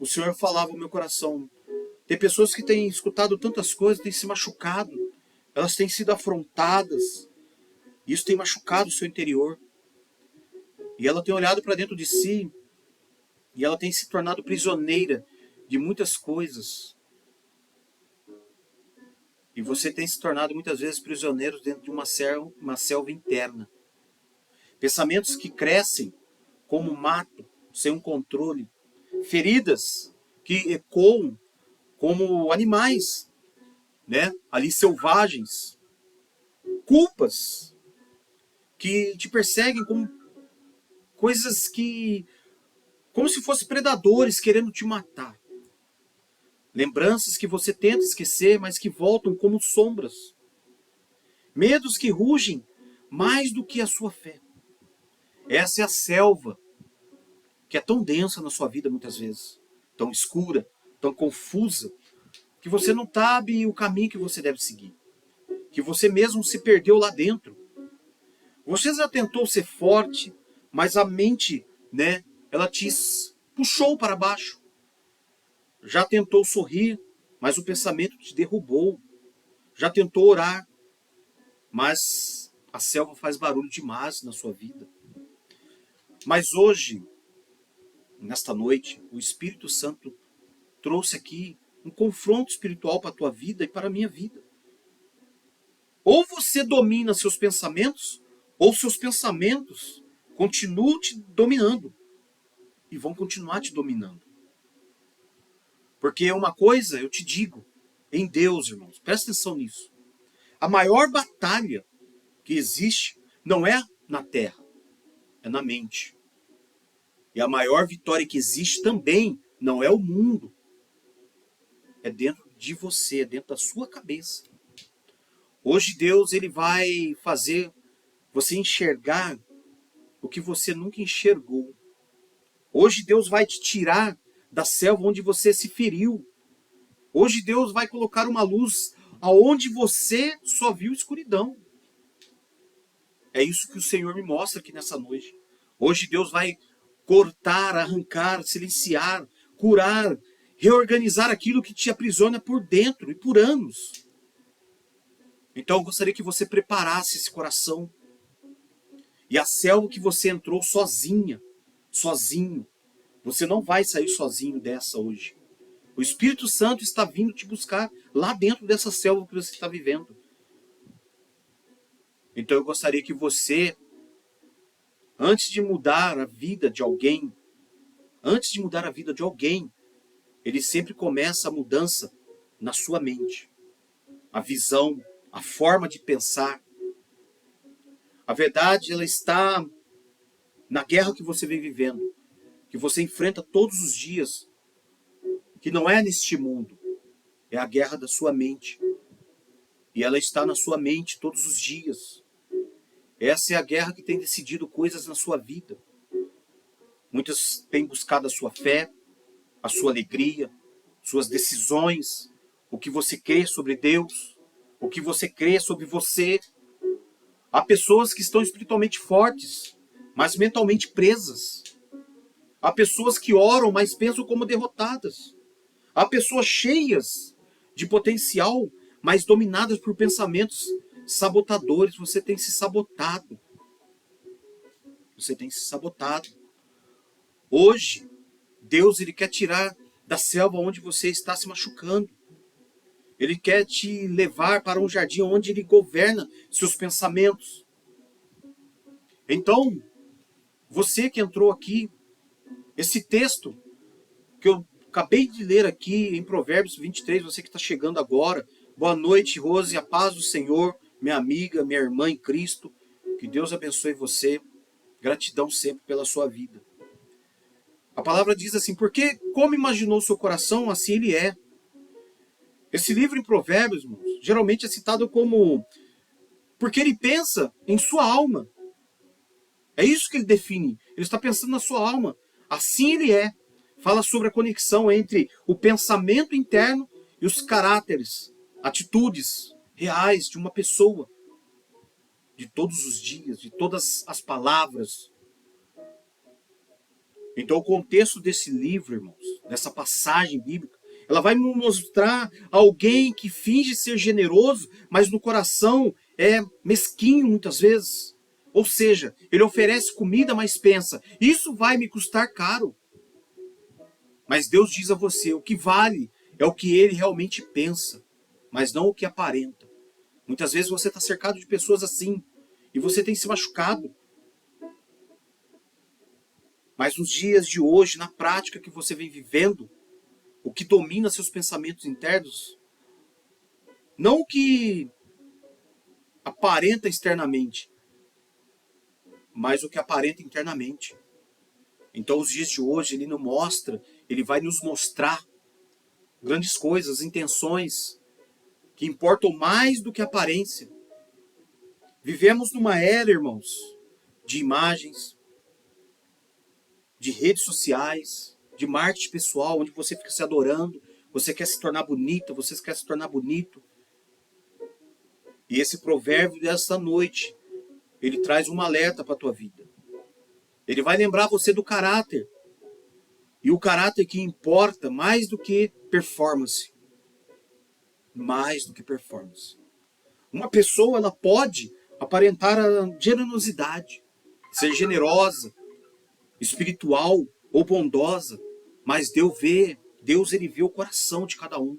o Senhor falava ao meu coração. Tem pessoas que têm escutado tantas coisas, têm se machucado, elas têm sido afrontadas, e isso tem machucado o seu interior. E ela tem olhado para dentro de si, e ela tem se tornado prisioneira de muitas coisas. E você tem se tornado muitas vezes prisioneiro dentro de uma selva interna. Pensamentos que crescem como mato, sem um controle. Feridas que ecoam como animais, né? Ali selvagens. Culpas que te perseguem como coisas que... como se fossem predadores querendo te matar. Lembranças que você tenta esquecer, mas que voltam como sombras. Medos que rugem mais do que a sua fé. Essa é a selva que é tão densa na sua vida muitas vezes. Tão escura, tão confusa, que você não sabe o caminho que você deve seguir. Que você mesmo se perdeu lá dentro. Você já tentou ser forte, mas a mente, né, ela te puxou para baixo. Já tentou sorrir, mas o pensamento te derrubou. Já tentou orar, mas a selva faz barulho demais na sua vida. Mas hoje, nesta noite, o Espírito Santo trouxe aqui um confronto espiritual para a tua vida e para a minha vida. Ou você domina seus pensamentos, ou seus pensamentos continuam te dominando. E vão continuar te dominando. Porque uma coisa eu te digo, em Deus, irmãos, presta atenção nisso. A maior batalha que existe não é na terra, é na mente. E a maior vitória que existe também não é o mundo, é dentro de você, é dentro da sua cabeça. Hoje Deus ele vai fazer você enxergar o que você nunca enxergou. Hoje Deus vai te tirar da selva onde você se feriu. Hoje Deus vai colocar uma luz aonde você só viu escuridão. É isso que o Senhor me mostra aqui nessa noite. Hoje Deus vai cortar, arrancar, silenciar, curar, reorganizar aquilo que te aprisiona por dentro e por anos. Então eu gostaria que você preparasse esse coração. E a selva que você entrou sozinha, sozinho, você não vai sair sozinho dessa hoje. O Espírito Santo está vindo te buscar lá dentro dessa selva que você está vivendo. Então eu gostaria que você, antes de mudar a vida de alguém, ele sempre começa a mudança na sua mente. A visão, a forma de pensar. A verdade, ela está na guerra que você vem vivendo, que você enfrenta todos os dias, que não é neste mundo, é a guerra da sua mente. E ela está na sua mente todos os dias. Essa é a guerra que tem decidido coisas na sua vida. Muitas têm buscado a sua fé, a sua alegria, suas decisões, o que você crê sobre Deus, o que você crê sobre você. Há pessoas que estão espiritualmente fortes, mas mentalmente presas. Há pessoas que oram, mas pensam como derrotadas. Há pessoas cheias de potencial, mas dominadas por pensamentos sabotadores. Você tem se sabotado. Você tem se sabotado. Hoje, Deus ele quer tirar da selva onde você está se machucando. Ele quer te levar para um jardim onde ele governa seus pensamentos. Então, você que entrou aqui, esse texto que eu acabei de ler aqui em Provérbios 23, você que está chegando agora, boa noite, Rose, a paz do Senhor, minha amiga, minha irmã em Cristo, que Deus abençoe você, gratidão sempre pela sua vida. A palavra diz assim, porque como imaginou o seu coração, assim ele é. Esse livro em Provérbios, irmãos, geralmente é citado como porque ele pensa em sua alma. É isso que ele define. Ele está pensando na sua alma. Assim ele é. Fala sobre a conexão entre o pensamento interno e os caráteres, atitudes reais de uma pessoa. De todos os dias, de todas as palavras. Então o contexto desse livro, irmãos, dessa passagem bíblica, ela vai nos mostrar alguém que finge ser generoso, mas no coração é mesquinho muitas vezes. Ou seja, ele oferece comida, mas pensa, isso vai me custar caro. Mas Deus diz a você, o que vale é o que ele realmente pensa, mas não o que aparenta. Muitas vezes você está cercado de pessoas assim, e você tem se machucado. Mas nos dias de hoje, na prática que você vem vivendo, o que domina seus pensamentos internos, não o que aparenta externamente, mas o que aparenta internamente. Então, os dias de hoje, ele vai nos mostrar grandes coisas, intenções, que importam mais do que a aparência. Vivemos numa era, irmãos, de imagens, de redes sociais, de marketing pessoal, onde você fica se adorando, você quer se tornar bonita, você quer se tornar bonito. E esse provérbio desta noite, ele traz um alerta para a tua vida. Ele vai lembrar você do caráter. E o caráter que importa mais do que performance. Mais do que performance. Uma pessoa, ela pode aparentar a generosidade, ser generosa, espiritual ou bondosa, mas Deus ele vê o coração de cada um.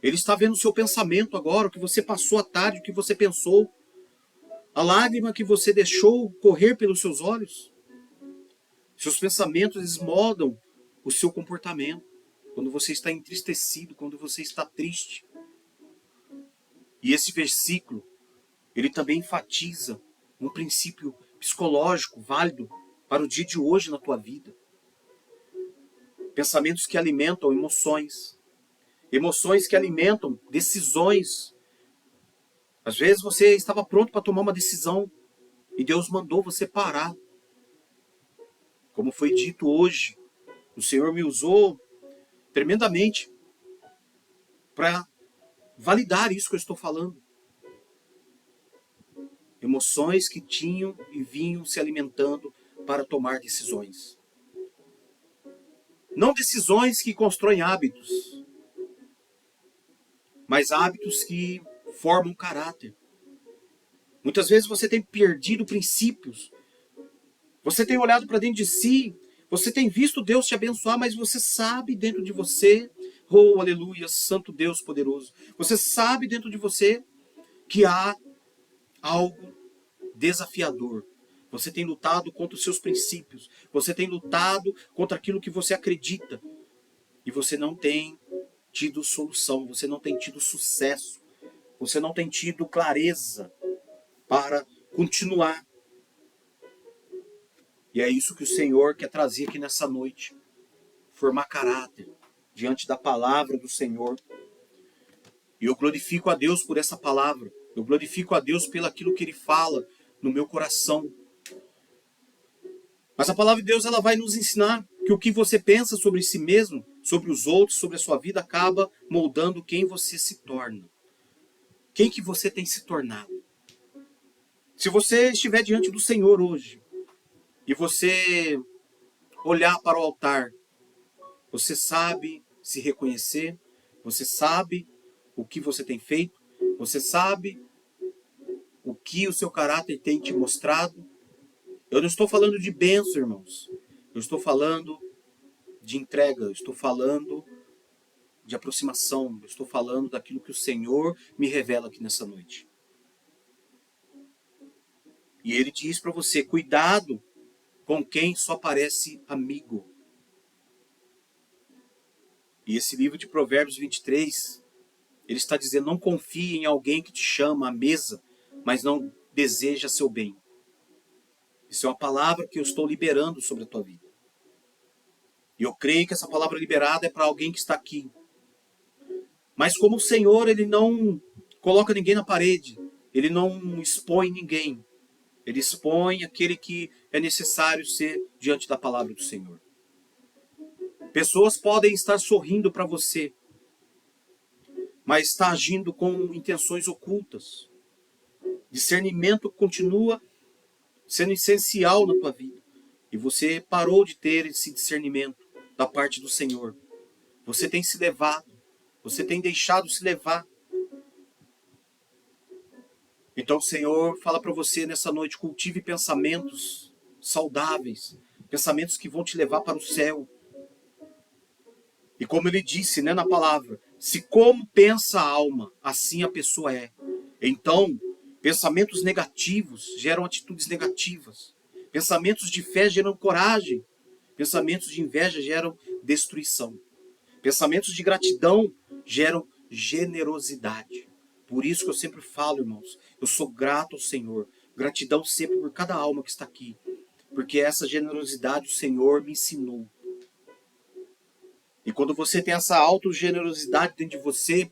Ele está vendo o seu pensamento agora, o que você passou à tarde, o que você pensou, a lágrima que você deixou correr pelos seus olhos. Seus pensamentos, eles moldam o seu comportamento. Quando você está entristecido, quando você está triste. E esse versículo, ele também enfatiza um princípio psicológico válido para o dia de hoje na tua vida. Pensamentos que alimentam emoções. Emoções que alimentam decisões. Às vezes você estava pronto para tomar uma decisão e Deus mandou você parar. Como foi dito hoje, o Senhor me usou tremendamente para validar isso que eu estou falando. Emoções que tinham e vinham se alimentando para tomar decisões. Não decisões que constroem hábitos, mas hábitos que formam caráter. Muitas vezes você tem perdido princípios. Você tem olhado para dentro de si, você tem visto Deus te abençoar, mas você sabe dentro de você, oh aleluia, santo Deus poderoso, você sabe dentro de você que há algo desafiador. Você tem lutado contra os seus princípios, você tem lutado contra aquilo que você acredita, e você não tem tido solução, você não tem tido sucesso, você não tem tido clareza para continuar. E é isso que o Senhor quer trazer aqui nessa noite. Formar caráter diante da palavra do Senhor. E eu glorifico a Deus por essa palavra. Eu glorifico a Deus pelo aquilo que Ele fala no meu coração. Mas a palavra de Deus ela vai nos ensinar que o que você pensa sobre si mesmo, sobre os outros, sobre a sua vida, acaba moldando quem você se torna. Quem que você tem se tornado. Se você estiver diante do Senhor hoje, e você olhar para o altar, você sabe se reconhecer, você sabe o que você tem feito, você sabe o que o seu caráter tem te mostrado. Eu não estou falando de bênção, irmãos. Eu estou falando de entrega, eu estou falando de aproximação, eu estou falando daquilo que o Senhor me revela aqui nessa noite. E Ele diz para você, cuidado com quem só parece amigo. E esse livro de Provérbios 23, ele está dizendo, não confie em alguém que te chama à mesa, mas não deseja seu bem. Isso é uma palavra que eu estou liberando sobre a tua vida. E eu creio que essa palavra liberada é para alguém que está aqui. Mas como o Senhor, Ele não coloca ninguém na parede, Ele não expõe ninguém. Ele expõe aquele que é necessário ser diante da palavra do Senhor. Pessoas podem estar sorrindo para você, mas está agindo com intenções ocultas. Discernimento continua sendo essencial na tua vida. e você parou de ter esse discernimento da parte do Senhor. Você tem se levado, você tem deixado se levar. Então o Senhor fala para você nessa noite, cultive pensamentos saudáveis, pensamentos que vão te levar para o céu. E como ele disse, né, na palavra, se como pensa a alma, assim a pessoa é. Então, pensamentos negativos geram atitudes negativas. Pensamentos de fé geram coragem. Pensamentos de inveja geram destruição. Pensamentos de gratidão geram generosidade. Por isso que eu sempre falo, irmãos, eu sou grato ao Senhor. Gratidão sempre por cada alma que está aqui. Porque essa generosidade o Senhor me ensinou. E quando você tem essa autogenerosidade dentro de você,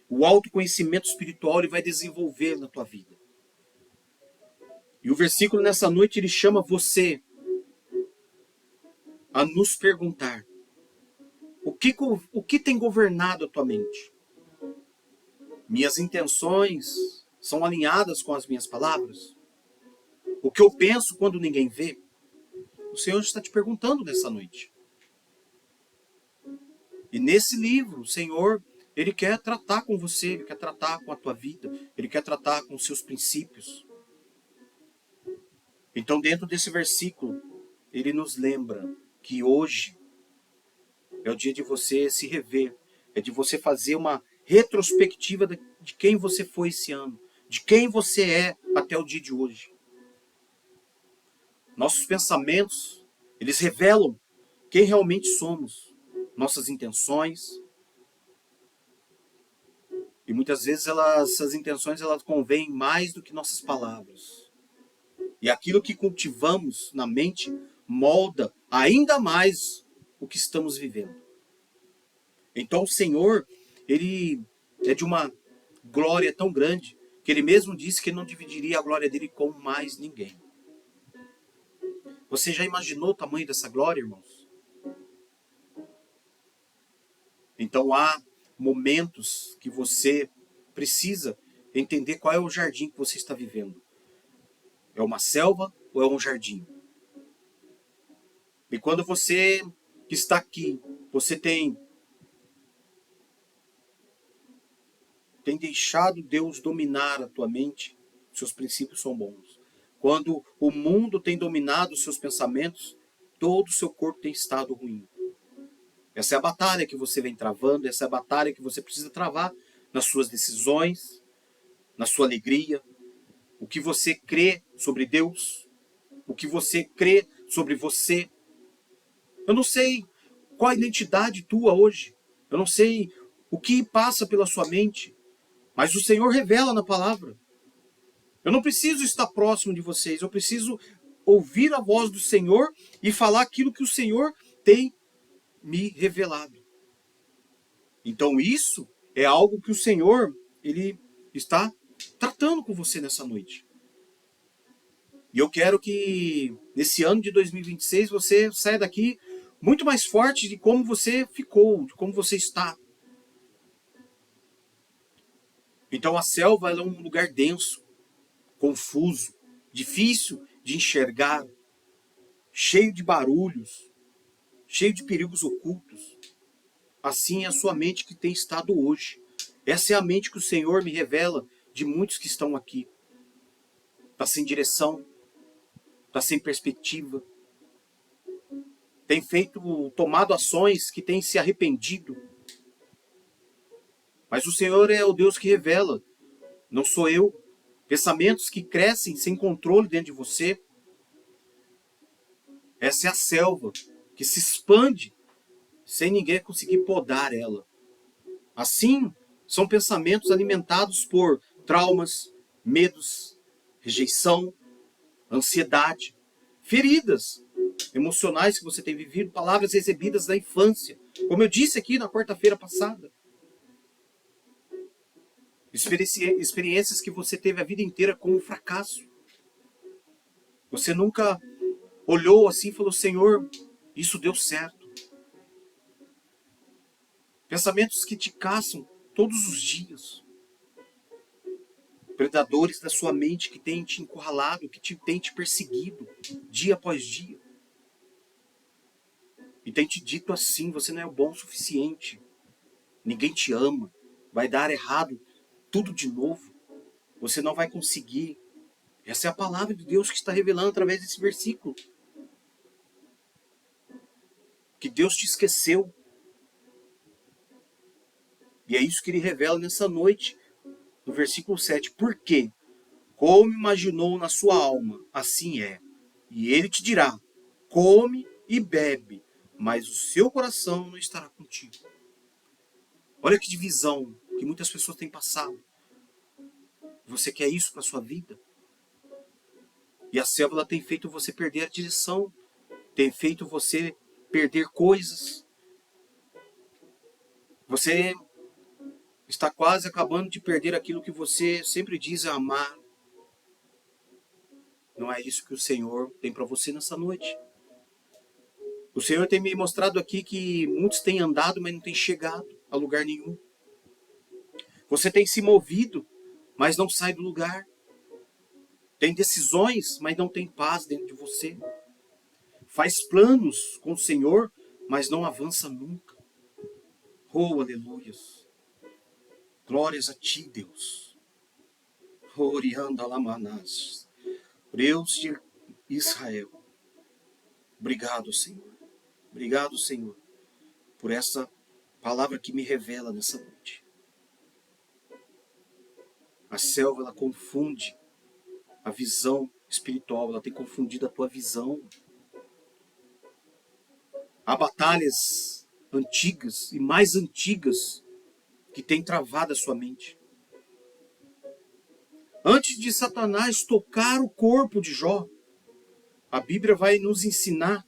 o autoconhecimento espiritual ele vai desenvolver na tua vida. E o versículo nessa noite ele chama você a nos perguntar: o que tem governado a tua mente? Minhas intenções são alinhadas com as minhas palavras? O que eu penso quando ninguém vê? O Senhor está te perguntando nessa noite. E nesse livro, o Senhor, ele quer tratar com você, ele quer tratar com a tua vida, ele quer tratar com os seus princípios. Então, dentro desse versículo, ele nos lembra que hoje é o dia de você se rever, é de você fazer uma retrospectiva de quem você foi esse ano, de quem você é até o dia de hoje. Nossos pensamentos, eles revelam quem realmente somos, nossas intenções. E muitas vezes essas intenções elas convêm mais do que nossas palavras. E aquilo que cultivamos na mente molda ainda mais o que estamos vivendo. Então o Senhor, ele é de uma glória tão grande que ele mesmo disse que ele não dividiria a glória dele com mais ninguém. Você já imaginou o tamanho dessa glória, irmãos? Então há momentos que você precisa entender qual é o jardim que você está vivendo. É uma selva ou é um jardim? E quando você que está aqui, você tem deixado Deus dominar a tua mente, seus princípios são bons. Quando o mundo tem dominado os seus pensamentos, todo o seu corpo tem estado ruim. Essa é a batalha que você vem travando, essa é a batalha que você precisa travar nas suas decisões, na sua alegria, o que você crê sobre Deus, o que você crê sobre você. Eu não sei qual a identidade tua hoje, eu não sei o que passa pela sua mente, mas o Senhor revela na palavra. Eu não preciso estar próximo de vocês, eu preciso ouvir a voz do Senhor e falar aquilo que o Senhor tem me revelado. Então isso é algo que o Senhor, ele está tratando com você nessa noite. E eu quero que nesse ano de 2026 você saia daqui muito mais forte de como você ficou, de como você está. Então a selva ela é um lugar denso, confuso, difícil de enxergar, cheio de barulhos, cheio de perigos ocultos. Assim é a sua mente que tem estado hoje. Essa é a mente que o Senhor me revela de muitos que estão aqui. Está sem direção, está sem perspectiva, tem tomado ações que tem se arrependido. Mas o Senhor é o Deus que revela, não sou eu. Pensamentos que crescem sem controle dentro de você. Essa é a selva que se expande sem ninguém conseguir podar ela. Assim, são pensamentos alimentados por traumas, medos, rejeição, ansiedade, feridas emocionais que você tem vivido, palavras recebidas da infância. Como eu disse aqui na quarta-feira passada. Experiências que você teve a vida inteira como fracasso. Você nunca olhou assim e falou: Senhor, isso deu certo. Pensamentos que te caçam todos os dias. Predadores da sua mente que têm te encurralado, que têm te perseguido dia após dia. E tem te dito assim, você não é bom o suficiente. Ninguém te ama. Vai dar errado tudo de novo. Você não vai conseguir. Essa é a palavra de Deus que está revelando através desse versículo. Que Deus te esqueceu. E é isso que ele revela nessa noite, no versículo 7. Por quê? Como imaginou na sua alma, assim é. E ele te dirá, come e bebe, mas o seu coração não estará contigo. Olha que divisão que muitas pessoas têm passado. Você quer isso para a sua vida? E a selva ela tem feito você perder a direção, tem feito você perder coisas. Você está quase acabando de perder aquilo que você sempre diz amar. Não é isso que o Senhor tem para você nessa noite. O Senhor tem me mostrado aqui que muitos têm andado, mas não têm chegado a lugar nenhum. Você tem se movido, mas não sai do lugar. Tem decisões, mas não tem paz dentro de você. Faz planos com o Senhor, mas não avança nunca. Oh, aleluias. Glórias a ti, Deus. Orianda Lamanas. Deus de Israel. Obrigado, Senhor. Obrigado, Senhor, por essa palavra que me revela nessa noite. A selva, ela confunde a visão espiritual, ela tem confundido a tua visão. Há batalhas antigas e mais antigas que têm travado a sua mente. Antes de Satanás tocar o corpo de Jó, a Bíblia vai nos ensinar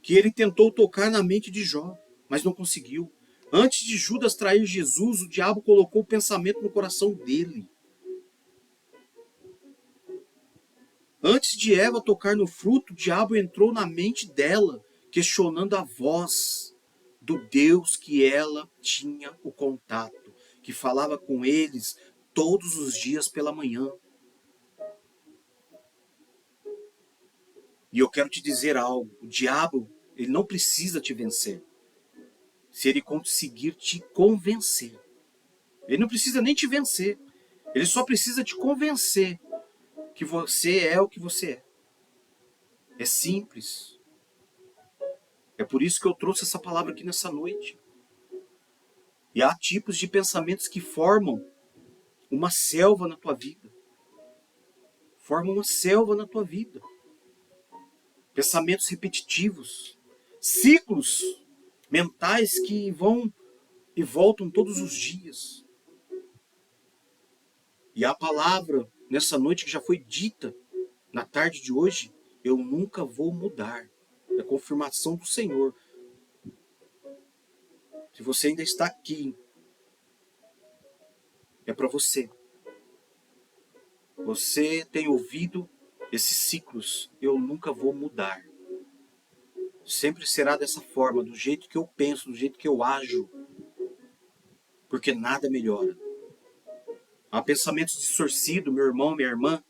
que ele tentou tocar na mente de Jó, mas não conseguiu. Antes de Judas trair Jesus, o diabo colocou o pensamento no coração dele. Antes de Eva tocar no fruto, o diabo entrou na mente dela, questionando a voz do Deus que ela tinha o contato, que falava com eles todos os dias pela manhã. E eu quero te dizer algo, o diabo, ele não precisa te vencer. Se ele conseguir te convencer. Ele não precisa nem te vencer. Ele só precisa te convencer que você é o que você é. É simples. É por isso que eu trouxe essa palavra aqui nessa noite. E há tipos de pensamentos que formam uma selva na tua vida. Formam uma selva na tua vida. Pensamentos repetitivos. Ciclos mentais que vão e voltam todos os dias. E a palavra nessa noite que já foi dita na tarde de hoje, eu nunca vou mudar. É a confirmação do Senhor. Se você ainda está aqui, é para você. Você tem ouvido esses ciclos, eu nunca vou mudar. Sempre será dessa forma, do jeito que eu penso, do jeito que eu ajo. Porque nada melhora. Há pensamentos distorcidos, meu irmão, minha irmã,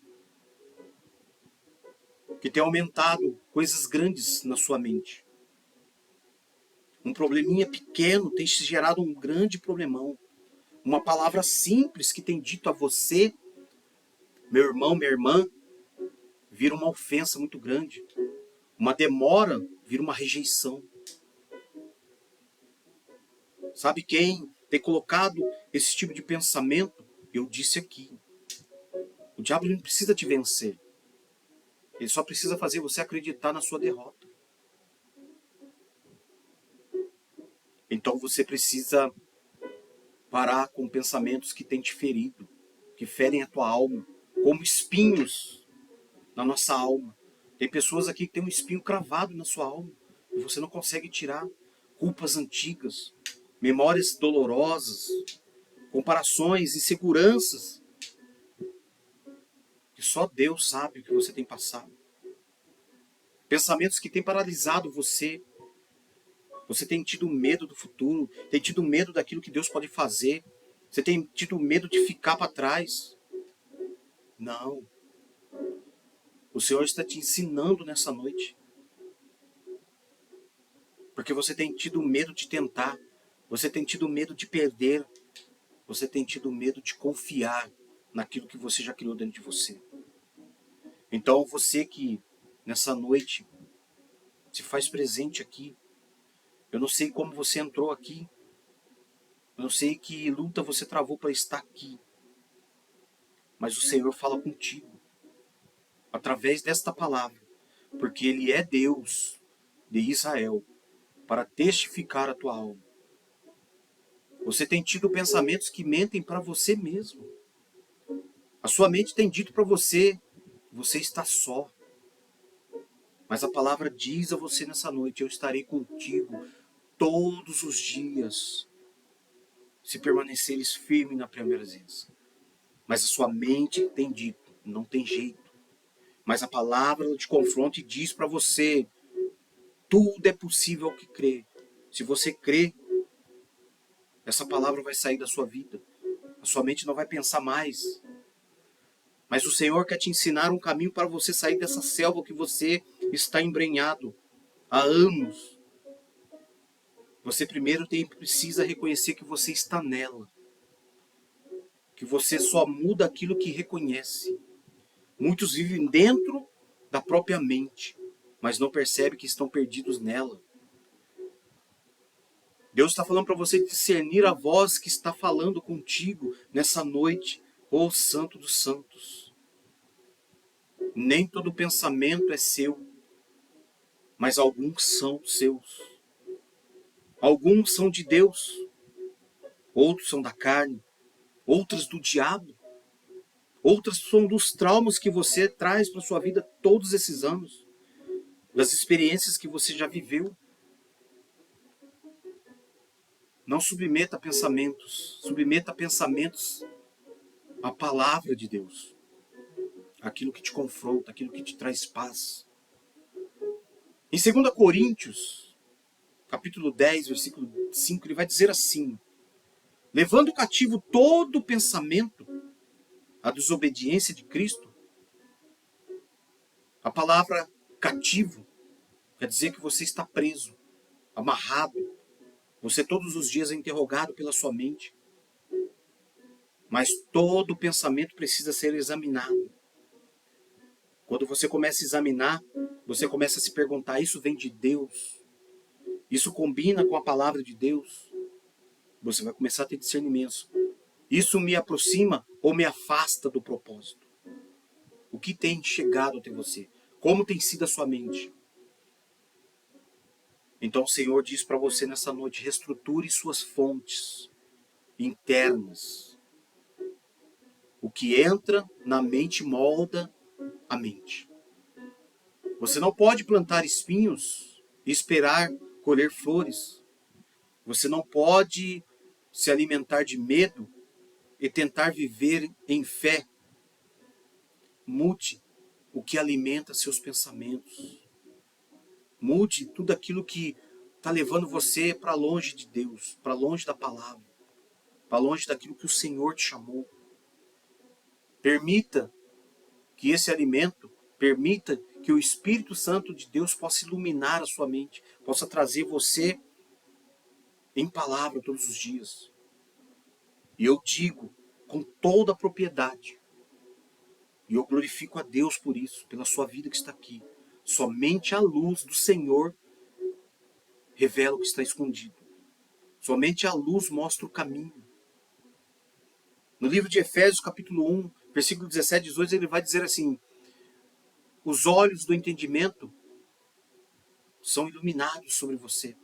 que tem aumentado coisas grandes na sua mente. Um probleminha pequeno tem gerado um grande problemão. Uma palavra simples que tem dito a você, meu irmão, minha irmã, vira uma ofensa muito grande. Uma demora vira uma rejeição. Sabe quem tem colocado esse tipo de pensamento? Eu disse aqui. O diabo não precisa te vencer. Ele só precisa fazer você acreditar na sua derrota. Então você precisa parar com pensamentos que têm te ferido, que ferem a tua alma, como espinhos na nossa alma. Tem pessoas aqui que têm um espinho cravado na sua alma e você não consegue tirar. Culpas antigas, memórias dolorosas, comparações, inseguranças, que só Deus sabe o que você tem passado. Pensamentos que têm paralisado você. Você tem tido medo do futuro, tem tido medo daquilo que Deus pode fazer. Você tem tido medo de ficar para trás. Não. O Senhor está te ensinando nessa noite. Porque você tem tido medo de tentar, você tem tido medo de perder, você tem tido medo de confiar naquilo que você já criou dentro de você. Então você que nessa noite se faz presente aqui, eu não sei como você entrou aqui, eu não sei que luta você travou para estar aqui, mas o Senhor fala contigo, através desta palavra, porque Ele é Deus de Israel, para testificar a tua alma. Você tem tido pensamentos que mentem para você mesmo. A sua mente tem dito para você, você está só. Mas a palavra diz a você nessa noite, eu estarei contigo todos os dias, se permaneceres firme na minha presença. Mas a sua mente tem dito, não tem jeito. Mas a palavra te confronta e diz para você, tudo é possível ao que crê. Se você crê, essa palavra vai sair da sua vida. A sua mente não vai pensar mais. Mas o Senhor quer te ensinar um caminho para você sair dessa selva que você está embrenhado há anos. Você primeiro precisa reconhecer que você está nela. Que você só muda aquilo que reconhece. Muitos vivem dentro da própria mente, mas não percebem que estão perdidos nela. Deus está falando para você discernir a voz que está falando contigo nessa noite, ô Santo dos Santos. Nem todo pensamento é seu, mas alguns são seus. Alguns são de Deus, outros são da carne, outros do diabo, outros são dos traumas que você traz para sua vida todos esses anos, das experiências que você já viveu. Não submeta pensamentos à palavra de Deus, aquilo que te confronta, aquilo que te traz paz. Em 2 Coríntios, capítulo 10, versículo 5, ele vai dizer assim, levando cativo todo pensamento à desobediência de Cristo. A palavra cativo quer dizer que você está preso, amarrado. Você todos os dias é interrogado pela sua mente. Mas todo pensamento precisa ser examinado. Quando você começa a examinar, você começa a se perguntar, isso vem de Deus? Isso combina com a palavra de Deus? Você vai começar a ter discernimento. Isso me aproxima ou me afasta do propósito? O que tem chegado até você? Como tem sido a sua mente? Então o Senhor diz para você nessa noite, reestruture suas fontes internas. O que entra na mente molda a mente. Você não pode plantar espinhos e esperar colher flores. Você não pode se alimentar de medo e tentar viver em fé. Mude o que alimenta seus pensamentos. Mude tudo aquilo que está levando você para longe de Deus, para longe da palavra, para longe daquilo que o Senhor te chamou. Permita que esse alimento, permita que o Espírito Santo de Deus possa iluminar a sua mente, possa trazer você em palavra todos os dias. E eu digo com toda a propriedade, e eu glorifico a Deus por isso, pela sua vida que está aqui. Somente a luz do Senhor revela o que está escondido. Somente a luz mostra o caminho. No livro de Efésios, capítulo 1, versículo 17 e 18, ele vai dizer assim, os olhos do entendimento são iluminados sobre você.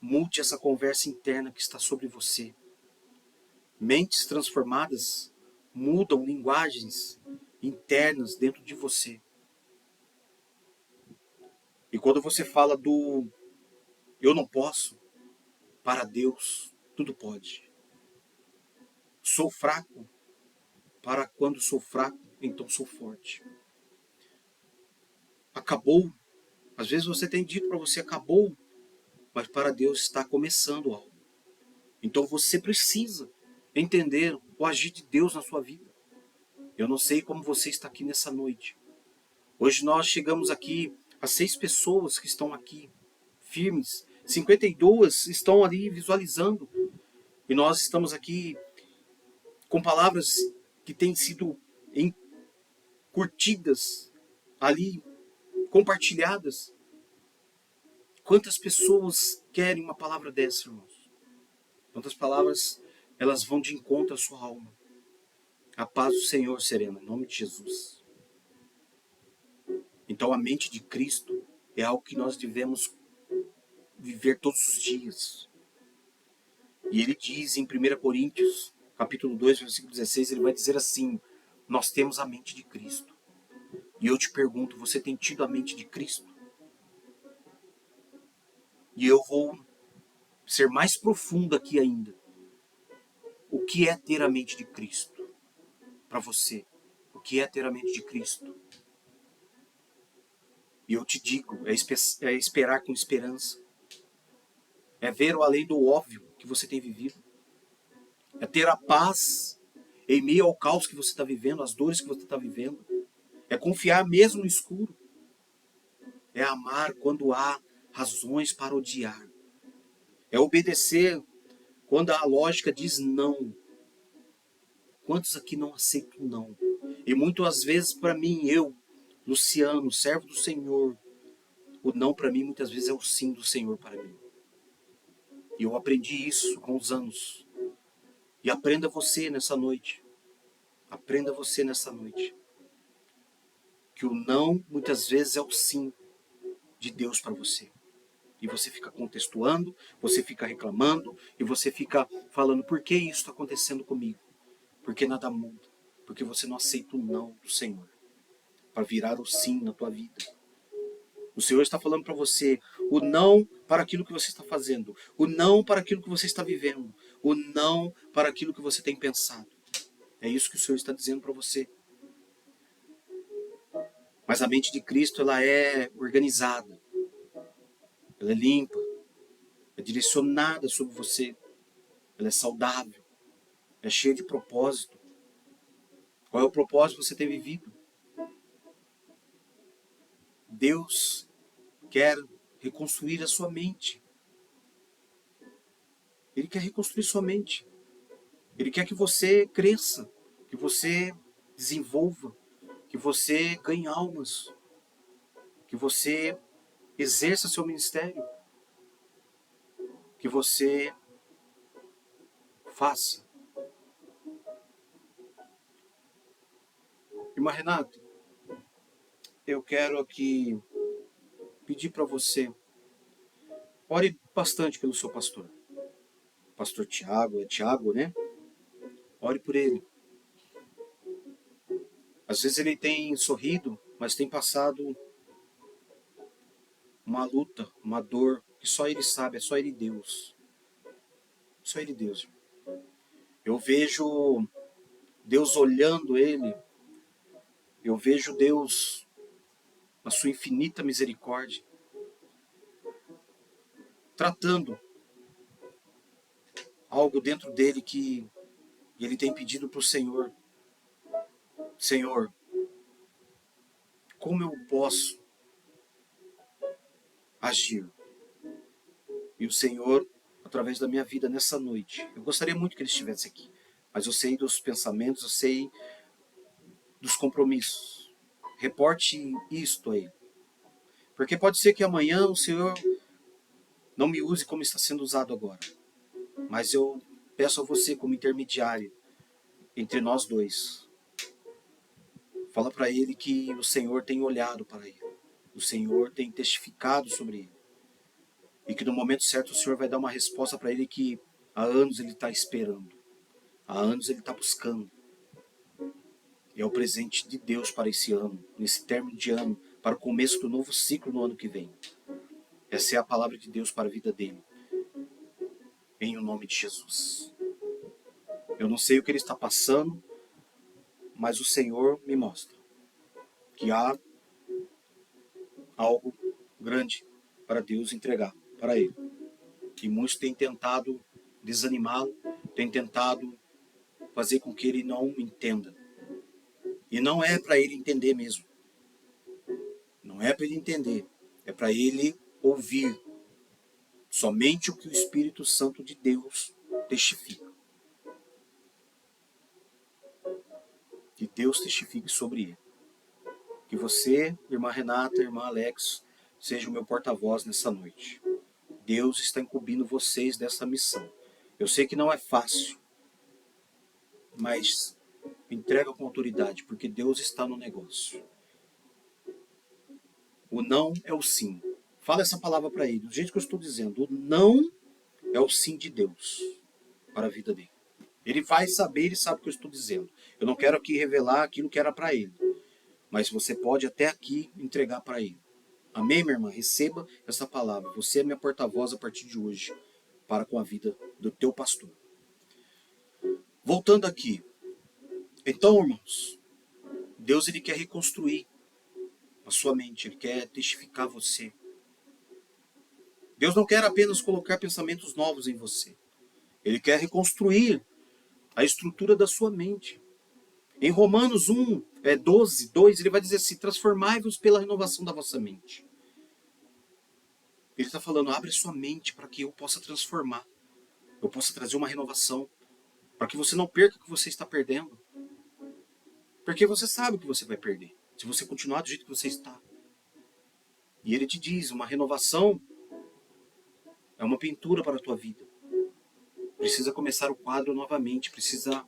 Mude essa conversa interna que está sobre você. Mentes transformadas mudam linguagens internas dentro de você. E quando você fala do eu não posso, para Deus tudo pode. Sou fraco, para quando sou fraco, então sou forte. Acabou. Às vezes você tem dito para você acabou, mas para Deus está começando algo. Então você precisa entender o agir de Deus na sua vida. Eu não sei como você está aqui nessa noite. Hoje nós chegamos aqui As 6 pessoas que estão aqui, firmes, 52 estão ali visualizando. E nós estamos aqui com palavras que têm sido curtidas, ali, compartilhadas. Quantas pessoas querem uma palavra dessa, irmãos? Quantas palavras elas vão de encontro à sua alma? A paz do Senhor, Serena, em nome de Jesus. Então a mente de Cristo é algo que nós devemos viver todos os dias. E ele diz em 1 Coríntios, capítulo 2, versículo 16, ele vai dizer assim: nós temos a mente de Cristo. E eu te pergunto, você tem tido a mente de Cristo? E eu vou ser mais profundo aqui ainda. O que é ter a mente de Cristo? Para você, o que é ter a mente de Cristo? E eu te digo, é esperar com esperança. É ver o além do óbvio que você tem vivido. É ter a paz em meio ao caos que você está vivendo, as dores que você está vivendo. É confiar mesmo no escuro. É amar quando há razões para odiar. É obedecer quando a lógica diz não. Quantos aqui não aceitam não? E muitas vezes para mim, eu, Luciano, servo do Senhor, o não para mim muitas vezes é o sim do Senhor para mim. E eu aprendi isso com os anos. E aprenda você nessa noite. Aprenda você nessa noite. Que o não muitas vezes é o sim de Deus para você. E você fica contextuando, você fica reclamando, e você fica falando, por que isso está acontecendo comigo? Porque nada muda. Porque você não aceita o não do Senhor para virar o sim na tua vida. O Senhor está falando para você o não para aquilo que você está fazendo, o não para aquilo que você está vivendo, o não para aquilo que você tem pensado. É isso que o Senhor está dizendo para você. Mas a mente de Cristo, ela é organizada, ela é limpa, é direcionada sobre você, ela é saudável, é cheia de propósito. Qual é o propósito que você tem vivido? Deus quer reconstruir a sua mente. Ele quer reconstruir sua mente. Ele quer que você cresça, que você desenvolva, que você ganhe almas, que você exerça seu ministério, que você faça. Irmã Renata, eu quero aqui pedir para você, ore bastante pelo seu pastor. Pastor Tiago, é Tiago, né? Ore por ele. Às vezes ele tem sorrido, mas tem passado uma luta, uma dor, que só ele sabe, é só ele Deus. Só ele Deus. Eu vejo Deus olhando ele, eu vejo Deus, na sua infinita misericórdia, tratando algo dentro dele que ele tem pedido para o Senhor. Senhor, como eu posso agir? E o Senhor, através da minha vida nessa noite, eu gostaria muito que ele estivesse aqui, mas eu sei dos pensamentos, eu sei dos compromissos. Reporte isto a ele. Porque pode ser que amanhã o Senhor não me use como está sendo usado agora. Mas eu peço a você como intermediário entre nós dois. Fala para ele que o Senhor tem olhado para ele. O Senhor tem testificado sobre ele. E que no momento certo o Senhor vai dar uma resposta para ele que há anos ele está esperando. Há anos ele está buscando. E é o presente de Deus para esse ano, nesse término de ano, para o começo do novo ciclo no ano que vem. Essa é a palavra de Deus para a vida dele. Em o nome de Jesus. Eu não sei o que ele está passando, mas o Senhor me mostra que há algo grande para Deus entregar para ele. E muitos têm tentado desanimá-lo, têm tentado fazer com que ele não entenda. E não é para ele entender mesmo. Não Não é para ele entender, é para ele ouvir somente o que o Espírito Santo de Deus testifica. Que Deus testifique sobre ele. Que você, irmã Renata, irmã Alex, seja o meu porta-voz nessa noite. Deus está incumbindo vocês dessa missão. Eu sei que não é fácil, mas entrega com autoridade, porque Deus está no negócio. O não é o sim. Fala essa palavra para ele, do jeito que eu estou dizendo. O não é o sim de Deus para a vida dele. Ele vai saber, ele sabe o que eu estou dizendo. Eu não quero aqui revelar aquilo que era para ele, mas você pode até aqui entregar para ele. Amém, minha irmã? Receba essa palavra. Você é minha porta-voz a partir de hoje para com a vida do teu pastor. Voltando aqui. Então, irmãos, Deus ele quer reconstruir a sua mente, ele quer testificar você. Deus não quer apenas colocar pensamentos novos em você. Ele quer reconstruir a estrutura da sua mente. Em Romanos 12, 2, ele vai dizer assim, transformai-vos pela renovação da vossa mente. Ele está falando, abre a sua mente para que eu possa transformar. Eu possa trazer uma renovação. Para que você não perca o que você está perdendo. Porque você sabe o que você vai perder. Se você continuar do jeito que você está. E ele te diz, uma renovação é uma pintura para a tua vida. Precisa começar o quadro novamente. Precisa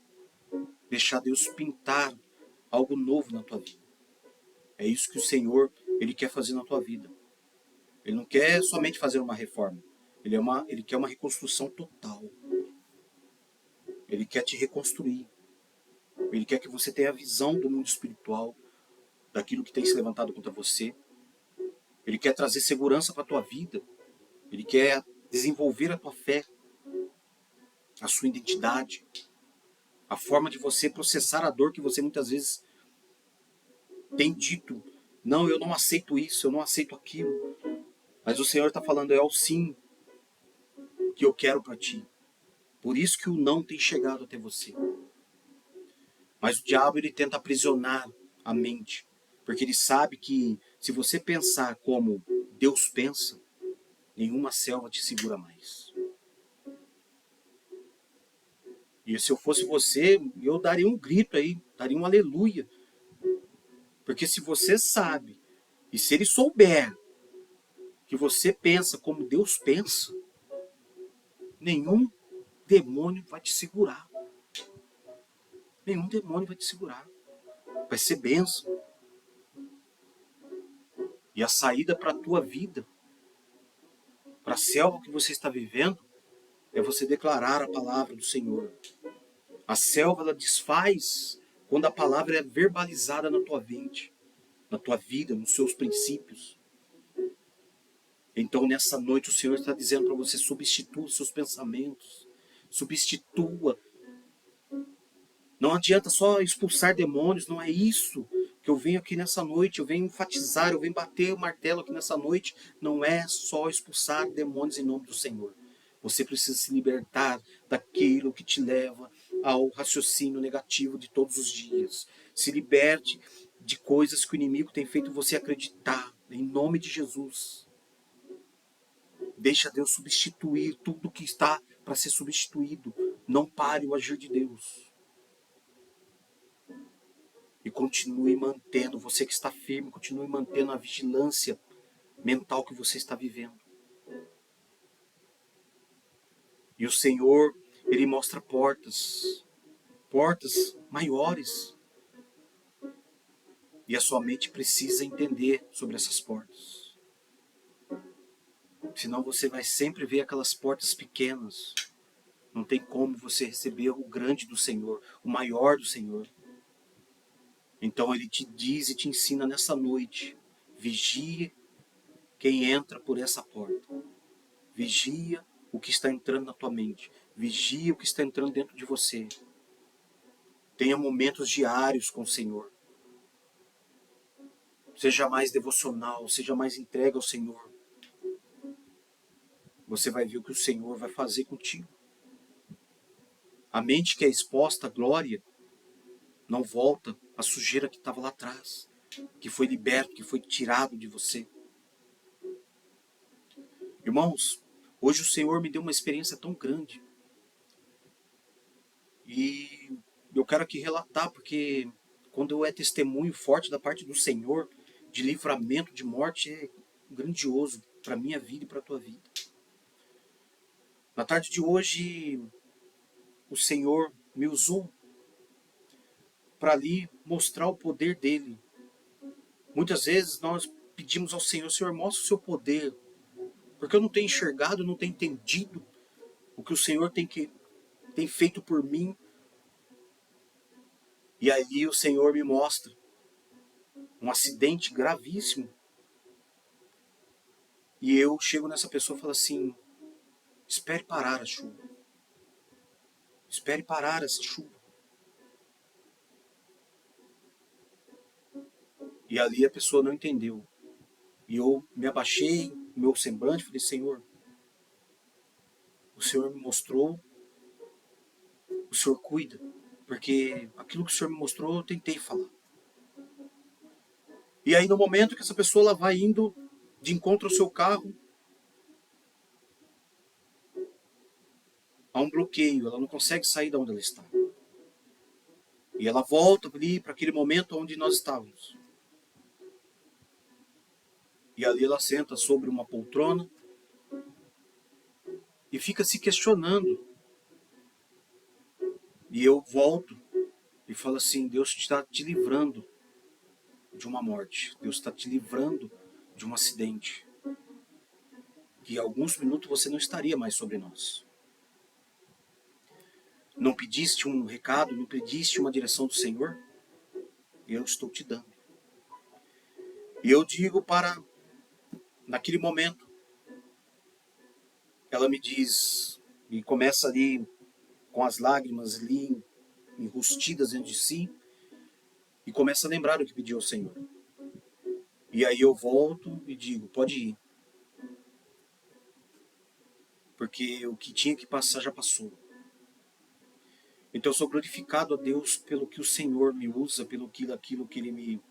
deixar Deus pintar algo novo na tua vida. É isso que o Senhor ele quer fazer na tua vida. Ele não quer somente fazer uma reforma. Ele quer uma reconstrução total. Ele quer te reconstruir. Ele quer que você tenha a visão do mundo espiritual, daquilo que tem se levantado contra você. Ele quer trazer segurança para a tua vida. Ele quer desenvolver a tua fé, a sua identidade, a forma de você processar a dor que você muitas vezes tem dito. Não, eu não aceito isso, eu não aceito aquilo. Mas o Senhor está falando, é o sim que eu quero para ti. Por isso que o não tem chegado até você. Mas o diabo ele tenta aprisionar a mente. Porque ele sabe que se você pensar como Deus pensa, nenhuma selva te segura mais. E se eu fosse você, eu daria um grito aí, daria um aleluia. Porque se você sabe, e se ele souber que você pensa como Deus pensa, nenhum demônio vai te segurar. Nenhum demônio vai te segurar. Vai ser bênção. E a saída para a tua vida, para a selva que você está vivendo, é você declarar a palavra do Senhor. A selva ela desfaz quando a palavra é verbalizada na tua mente, na tua vida, nos seus princípios. Então nessa noite o Senhor está dizendo para você, substitua os seus pensamentos. Substitua. Não adianta só expulsar demônios, não é isso que eu venho aqui nessa noite, eu venho enfatizar, eu venho bater o martelo aqui nessa noite. Não é só expulsar demônios em nome do Senhor. Você precisa se libertar daquilo que te leva ao raciocínio negativo de todos os dias. Se liberte de coisas que o inimigo tem feito você acreditar, em nome de Jesus. Deixa Deus substituir tudo que está para ser substituído. Não pare o agir de Deus. E continue mantendo, você que está firme, continue mantendo a vigilância mental que você está vivendo. E o Senhor, Ele mostra portas maiores. E a sua mente precisa entender sobre essas portas. Senão você vai sempre ver aquelas portas pequenas. Não tem como você receber o grande do Senhor, o maior do Senhor. Então Ele te diz e te ensina nessa noite, vigie quem entra por essa porta. Vigia o que está entrando na tua mente. Vigia o que está entrando dentro de você. Tenha momentos diários com o Senhor. Seja mais devocional, seja mais entregue ao Senhor. Você vai ver o que o Senhor vai fazer contigo. A mente que é exposta à glória não volta à sujeira que estava lá atrás. que foi liberto, que foi tirado de você. Irmãos, hoje o Senhor me deu uma experiência tão grande. E eu quero aqui relatar, porque quando é testemunho forte da parte do Senhor, de livramento de morte, é grandioso para a minha vida e para a tua vida. Na tarde de hoje, o Senhor me usou para ali mostrar o poder dele. Muitas vezes nós pedimos ao Senhor, Senhor, mostra o seu poder, porque eu não tenho enxergado, não tenho entendido o que o Senhor tem feito por mim. E aí o Senhor me mostra um acidente gravíssimo. E eu chego nessa pessoa e falo assim, espere parar a chuva. Espere parar essa chuva. E ali a pessoa não entendeu. E eu me abaixei, meu semblante, falei, Senhor, o Senhor me mostrou, o Senhor cuida. Porque aquilo que o Senhor me mostrou, eu tentei falar. E aí no momento que essa pessoa ela vai indo de encontro ao seu carro, há um bloqueio, ela não consegue sair de onde ela está. E ela volta ali para aquele momento onde nós estávamos. E ali ela senta sobre uma poltrona e fica se questionando. E eu volto e falo assim, Deus está te livrando de uma morte. Deus está te livrando de um acidente. Que em alguns minutos você não estaria mais sobre nós. Não pediste um recado, não pediste uma direção do Senhor? Eu estou te dando. E eu digo para, naquele momento, ela me diz, e começa ali com as lágrimas ali enrustidas dentro de si, e começa a lembrar o que pediu ao Senhor. E aí eu volto e digo, pode ir. Porque o que tinha que passar já passou. Então eu sou glorificado a Deus pelo que o Senhor me usa, pelo aquilo que Ele me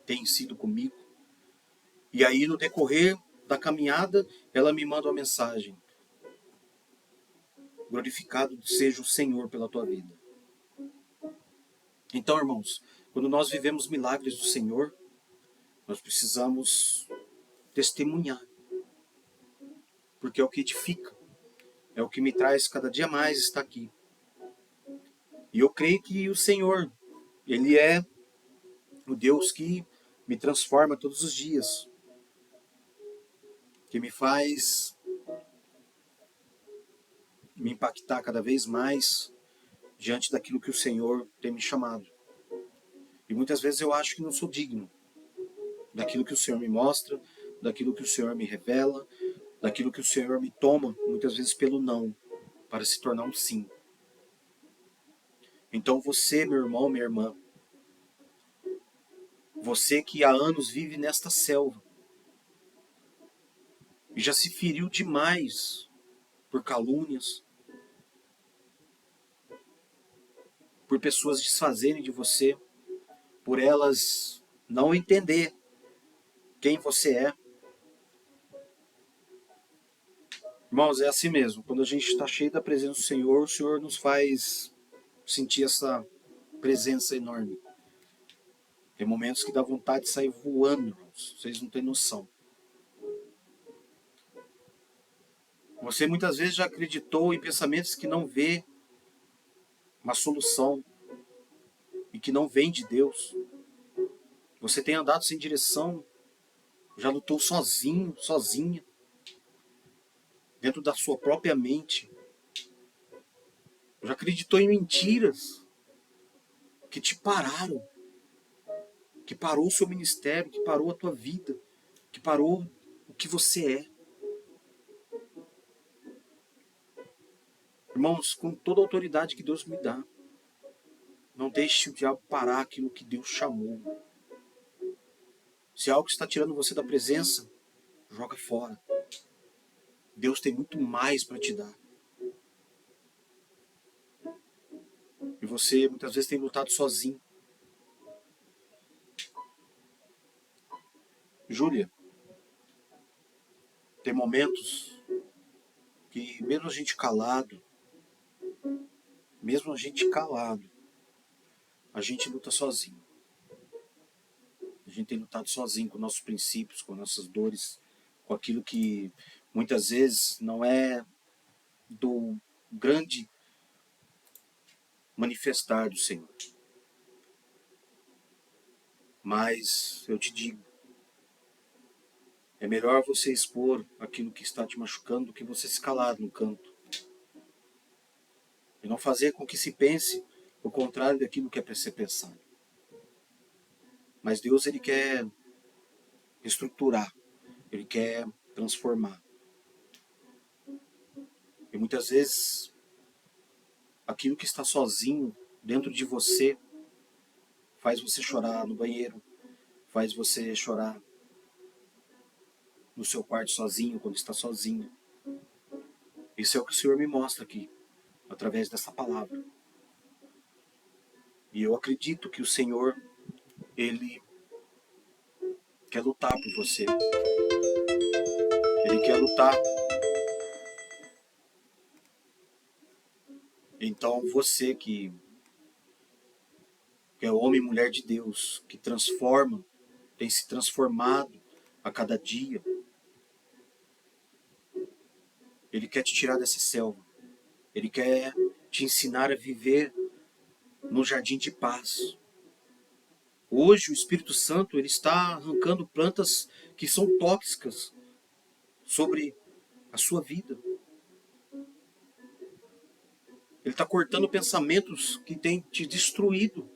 tem sido comigo. E aí no decorrer da caminhada, ela me manda uma mensagem. Glorificado seja o Senhor pela tua vida. Então, irmãos, quando nós vivemos milagres do Senhor, nós precisamos testemunhar. Porque é o que edifica. É o que me traz cada dia mais estar aqui. E eu creio que o Senhor, Ele é o Deus que me transforma todos os dias. Que me faz me impactar cada vez mais diante daquilo que o Senhor tem me chamado. E muitas vezes eu acho que não sou digno daquilo que o Senhor me mostra, daquilo que o Senhor me revela, daquilo que o Senhor me toma, muitas vezes pelo não, para se tornar um sim. Então você, meu irmão, minha irmã, você que há anos vive nesta selva, e já se feriu demais por calúnias, por pessoas desfazerem de você, por elas não entender quem você é. Irmãos, é assim mesmo. Quando a gente está cheio da presença do Senhor, o Senhor nos faz sentir essa presença enorme. Tem momentos que dá vontade de sair voando, irmãos. Vocês não têm noção. Você muitas vezes já acreditou em pensamentos que não vê uma solução e que não vem de Deus. Você tem andado sem direção, já lutou sozinho, sozinha, dentro da sua própria mente. Já acreditou em mentiras que te pararam, que parou o seu ministério, que parou a tua vida, que parou o que você é. Irmãos, com toda a autoridade que Deus me dá, não deixe o diabo parar aquilo que Deus chamou. Se algo está tirando você da presença, joga fora. Deus tem muito mais para te dar. E você muitas vezes tem lutado sozinho. Júlia, tem momentos que mesmo a gente calado, a gente luta sozinho. A gente tem lutado sozinho com nossos princípios, com nossas dores, com aquilo que muitas vezes não é do grande manifestar do Senhor. Mas eu te digo, é melhor você expor aquilo que está te machucando do que você se calar no canto. E não fazer com que se pense o contrário daquilo que é para ser pensado. Mas Deus, Ele quer estruturar, Ele quer transformar. E muitas vezes, aquilo que está sozinho dentro de você faz você chorar no banheiro, faz você chorar no seu quarto sozinho, quando está sozinho. Isso é o que o Senhor me mostra aqui, através dessa palavra. E eu acredito que o Senhor, Ele quer lutar por você. Ele quer lutar. Então você que é homem e mulher de Deus, que transforma, tem se transformado a cada dia, Ele quer te tirar dessa selva. Ele quer te ensinar a viver no jardim de paz. Hoje o Espírito Santo ele está arrancando plantas que são tóxicas sobre a sua vida. Ele está cortando pensamentos que têm te destruído,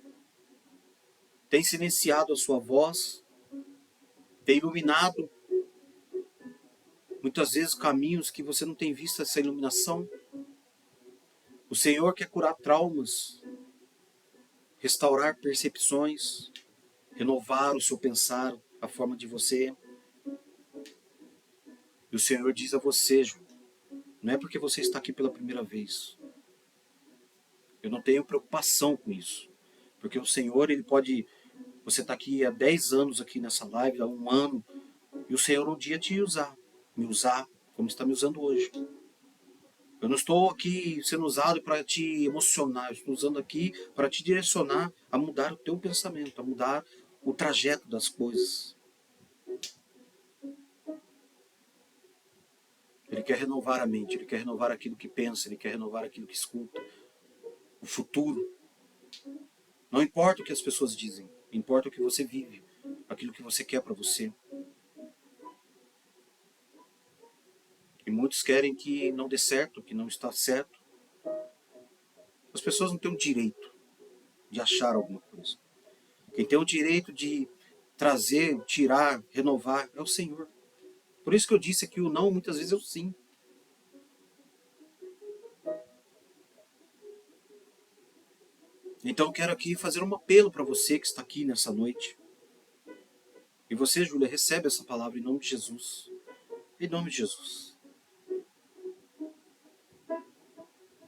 tem silenciado a sua voz, tem iluminado muitas vezes caminhos que você não tem visto essa iluminação. O Senhor quer curar traumas, restaurar percepções, renovar o seu pensar, a forma de você. E o Senhor diz a você, Ju, não é porque você está aqui pela primeira vez. Eu não tenho preocupação com isso. Porque o Senhor, Ele pode... Você está aqui há 10 anos aqui nessa live, há 1 ano, e o Senhor um dia te usar, me usar como está me usando hoje. Eu não estou aqui sendo usado para te emocionar, eu estou usando aqui para te direcionar a mudar o teu pensamento, a mudar o trajeto das coisas. Ele quer renovar a mente, Ele quer renovar aquilo que pensa, Ele quer renovar aquilo que escuta. O futuro. Não importa o que as pessoas dizem, importa o que você vive, aquilo que você quer para você. E muitos querem que não dê certo, que não está certo. As pessoas não têm o direito de achar alguma coisa. Quem tem o direito de trazer, tirar, renovar é o Senhor. Por isso que eu disse que o não muitas vezes é o sim. Então eu quero aqui fazer um apelo para você que está aqui nessa noite. E você, Júlia, recebe essa palavra em nome de Jesus. Em nome de Jesus.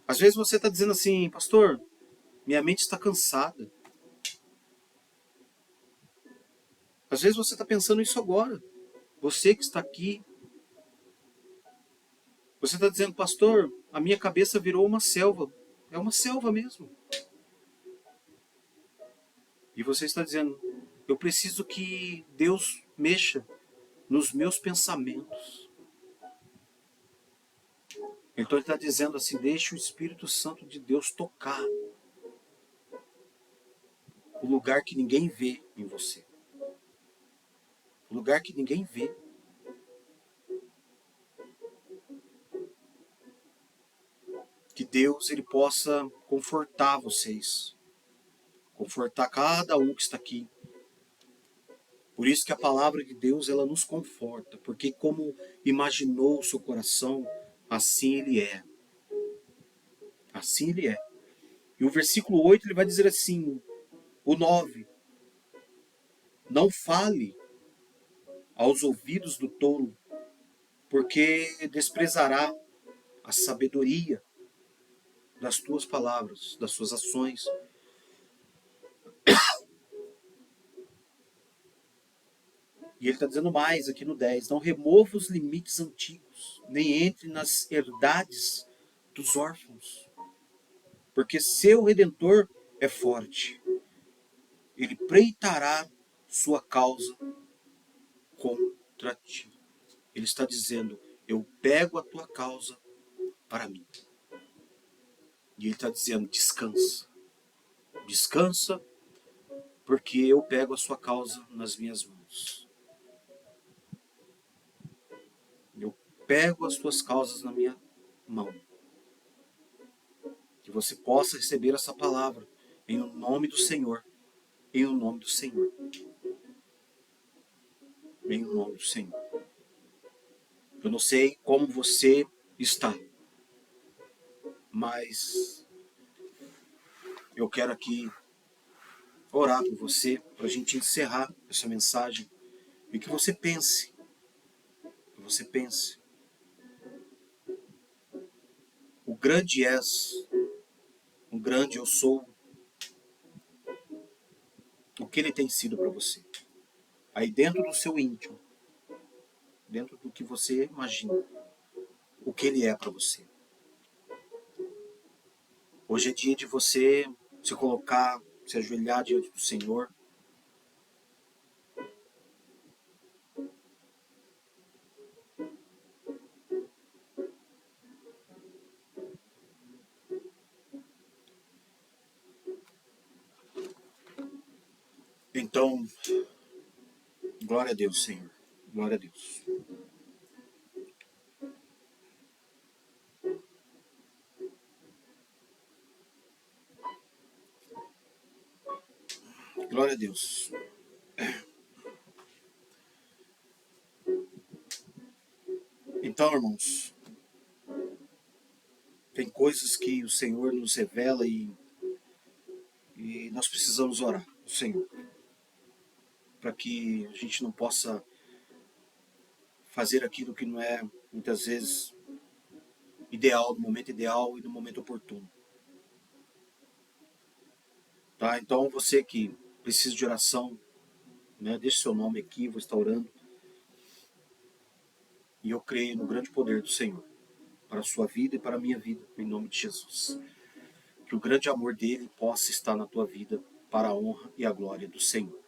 Às vezes você está dizendo assim, pastor, minha mente está cansada. Às vezes você está pensando isso agora. Você que está aqui. Você está dizendo, pastor, a minha cabeça virou uma selva. É uma selva mesmo. E você está dizendo, eu preciso que Deus mexa nos meus pensamentos. Então ele está dizendo assim, deixe o Espírito Santo de Deus tocar o lugar que ninguém vê em você. O lugar que ninguém vê. Que Deus ele possa confortar vocês. Confortar cada um que está aqui. Por isso que a palavra de Deus ela nos conforta. Porque como imaginou o seu coração, assim ele é. Assim ele é. E o versículo 8 ele vai dizer assim, o 9. Não fale aos ouvidos do tolo, porque desprezará a sabedoria das tuas palavras, das suas ações. E ele está dizendo mais aqui no 10: não remova os limites antigos, nem entre nas herdades dos órfãos, porque seu Redentor é forte. Ele preitará sua causa contra ti. Ele está dizendo: eu pego a tua causa para mim. E ele está dizendo: descansa. Descansa, porque eu pego a sua causa nas minhas mãos. Eu pego as tuas causas na minha mão. Que você possa receber essa palavra em nome do Senhor. Em nome do Senhor. Em nome do Senhor. Eu não sei como você está, mas eu quero aqui orar por você, para a gente encerrar essa mensagem, e que você pense, o grande és, o grande eu sou, o que ele tem sido para você, aí dentro do seu íntimo, dentro do que você imagina, o que ele é para você. Hoje é dia de você se colocar, se ajoelhar diante do Senhor. Então, glória a Deus, Senhor. Glória a Deus. Glória a Deus. Então, irmãos, tem coisas que o Senhor nos revela e nós precisamos orar ao Senhor, para que a gente não possa fazer aquilo que não é, muitas vezes, ideal, no momento ideal e no momento oportuno. Tá? Então, você que precisa de oração, né, deixe seu nome aqui, vou estar orando. E eu creio no grande poder do Senhor, para a sua vida e para a minha vida, em nome de Jesus. Que o grande amor dele possa estar na tua vida, para a honra e a glória do Senhor.